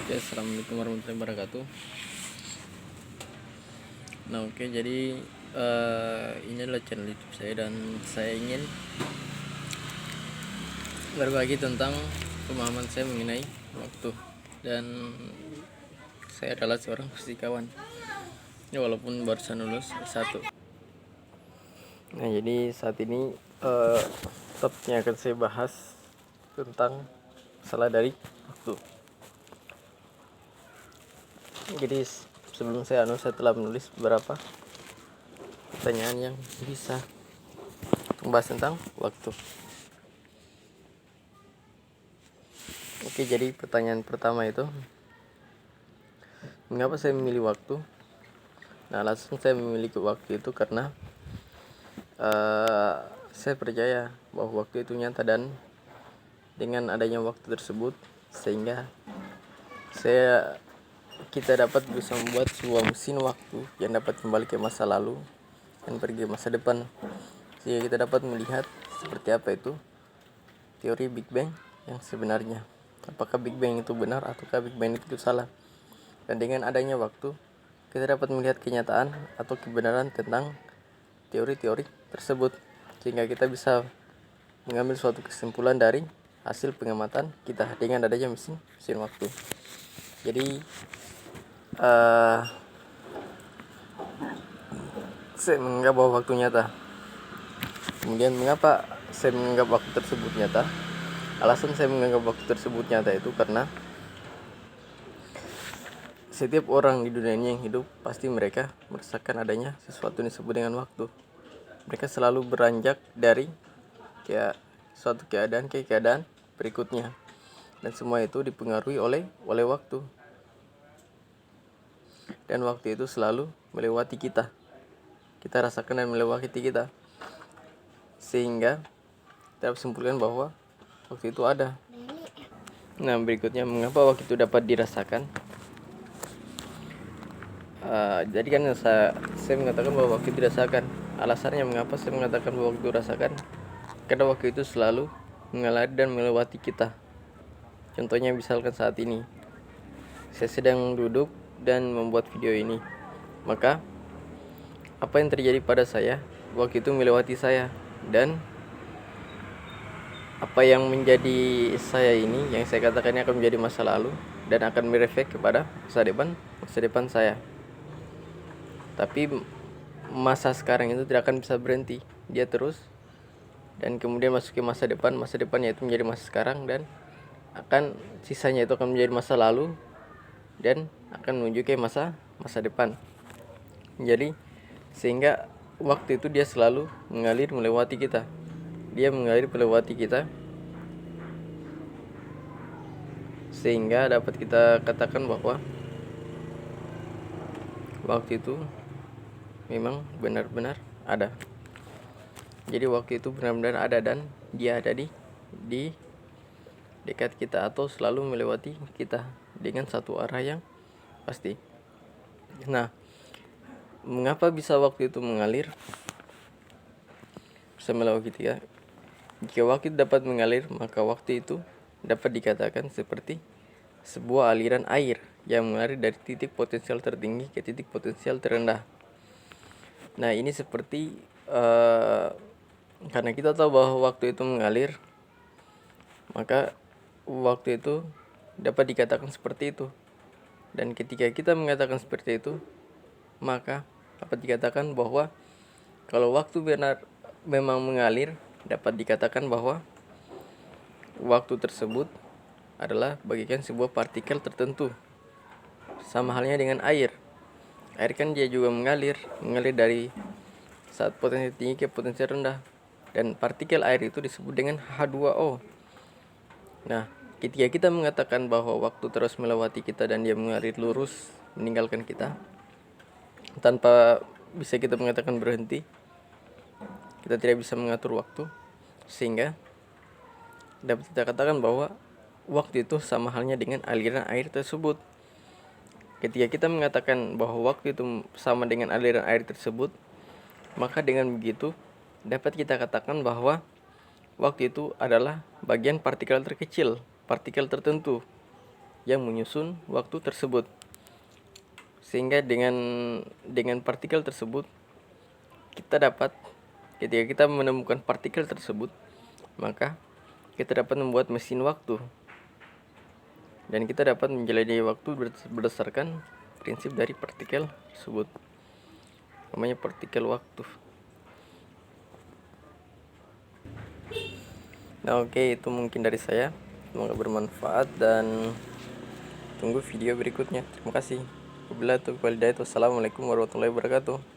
Oke, assalamualaikum warahmatullahi wabarakatuh. Nah, oke, jadi ini adalah channel YouTube saya dan saya ingin berbagi tentang pemahaman saya mengenai waktu. Dan saya adalah seorang fisikawan. Ya, walaupun barusan lulus S1. Nah, jadi saat ini topiknya akan saya bahas tentang masalah dari waktu. Jadi sebelum saya telah menulis beberapa pertanyaan yang bisa membahas tentang waktu. Oke, jadi pertanyaan pertama itu, mengapa saya memilih waktu? Nah, alasan saya memiliki waktu itu karena saya percaya bahwa waktu itu nyata, dan dengan adanya waktu tersebut sehingga kita dapat bisa membuat sebuah mesin waktu yang dapat kembali ke masa lalu dan pergi ke masa depan, sehingga kita dapat melihat seperti apa itu teori Big Bang yang sebenarnya. Apakah Big Bang itu benar ataukah Big Bang itu salah? Dan dengan adanya waktu, kita dapat melihat kenyataan atau kebenaran tentang teori-teori tersebut, sehingga kita bisa mengambil suatu kesimpulan dari hasil pengamatan kita dengan adanya mesin waktu. Jadi saya menganggap bahwa waktu nyata. Kemudian mengapa saya menganggap waktu tersebut nyata? Alasan saya menganggap waktu tersebut nyata itu karena setiap orang di dunia ini yang hidup pasti mereka merasakan adanya sesuatu yang disebut dengan waktu. Mereka selalu beranjak dari suatu keadaan ke keadaan berikutnya, dan semua itu dipengaruhi oleh waktu. Dan waktu itu selalu melewati kita. Kita rasakan dan melewati kita, sehingga kita simpulkan bahwa waktu itu ada. Nah, berikutnya, mengapa waktu itu dapat dirasakan? Jadi kan saya mengatakan bahwa waktu itu dirasakan. Alasannya mengapa saya mengatakan bahwa waktu itu dirasakan? Karena waktu itu selalu mengalir dan melewati kita. Contohnya misalkan saat ini saya sedang duduk dan membuat video ini, maka apa yang terjadi pada saya waktu itu melewati saya, dan apa yang menjadi saya ini, yang saya katakan ini akan menjadi masa lalu dan akan berefek kepada masa depan saya. Tapi masa sekarang itu tidak akan bisa berhenti, dia terus, dan kemudian masuk ke masa depannya itu menjadi masa sekarang, dan sisanya itu akan menjadi masa lalu dan akan menuju ke masa depan. Jadi sehingga waktu itu dia selalu mengalir melewati kita. Dia mengalir melewati kita, sehingga dapat kita katakan bahwa waktu itu memang benar-benar ada. Jadi waktu itu benar-benar ada, dan dia ada di dekat kita atau selalu melewati kita dengan satu arah yang pasti. Nah, mengapa bisa waktu itu mengalir? Bisa melewati kita. Jika waktu itu dapat mengalir, maka waktu itu dapat dikatakan seperti sebuah aliran air yang mengalir dari titik potensial tertinggi ke titik potensial terendah. Nah, ini seperti karena kita tahu bahwa waktu itu mengalir, maka waktu itu dapat dikatakan seperti itu. Dan ketika kita mengatakan seperti itu, maka dapat dikatakan bahwa kalau waktu benar memang mengalir, dapat dikatakan bahwa waktu tersebut adalah bagaikan sebuah partikel tertentu. Sama halnya dengan air. Air kan dia juga mengalir dari saat potensi tinggi ke potensi rendah. Dan partikel air itu disebut dengan H2O. Nah, ketika kita mengatakan bahwa waktu terus melewati kita dan dia mengalir lurus meninggalkan kita tanpa bisa kita mengatakan berhenti, kita tidak bisa mengatur waktu, sehingga dapat kita katakan bahwa waktu itu sama halnya dengan aliran air tersebut. Ketika kita mengatakan bahwa waktu itu sama dengan aliran air tersebut, maka dengan begitu dapat kita katakan bahwa waktu itu adalah bagian partikel terkecil, partikel tertentu. yang menyusun waktu tersebut. Sehingga dengan partikel tersebut ketika kita menemukan partikel tersebut, maka kita dapat membuat mesin waktu dan kita dapat menjalani waktu berdasarkan prinsip dari partikel tersebut, namanya partikel waktu. Nah, oke, itu mungkin dari saya. Semoga bermanfaat dan tunggu video berikutnya. Terima kasih. Wabillahi taufiq wal hidayah. Wassalamualaikum warahmatullahi wabarakatuh.